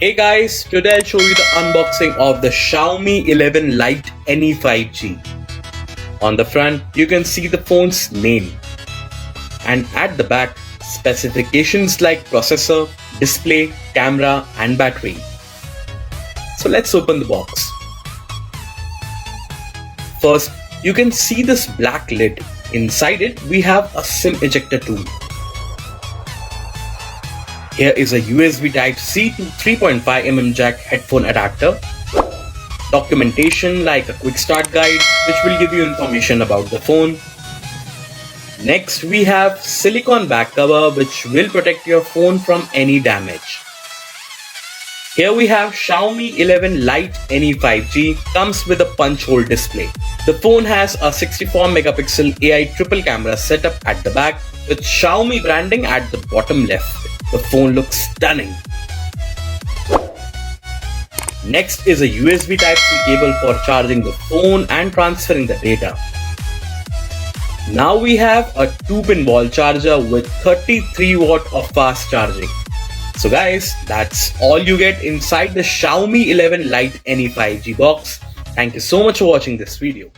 Hey guys, today I'll show you the unboxing of the Xiaomi 11 Lite NE 5G. On the front, you can see the phone's name. And at the back, specifications like processor, display, camera and battery. So let's open the box. First, you can see this black lid. Inside it, we have a SIM ejector tool. Here is a USB Type-C to 3.5mm jack headphone adapter. Documentation like a quick start guide which will give you information about the phone. Next we have silicone back cover which will protect your phone from any damage. Here we have Xiaomi 11 Lite NE 5G, comes with a punch hole display. The phone has a 64 megapixel AI triple camera setup at the back with Xiaomi branding at the bottom left. The phone looks stunning. Next is a USB Type-C cable for charging the phone and transferring the data. Now we have a 2-pin wall charger with 33 watt of fast charging. So guys, that's all you get inside the Xiaomi 11 Lite NE 5G box. Thank you so much for watching this video.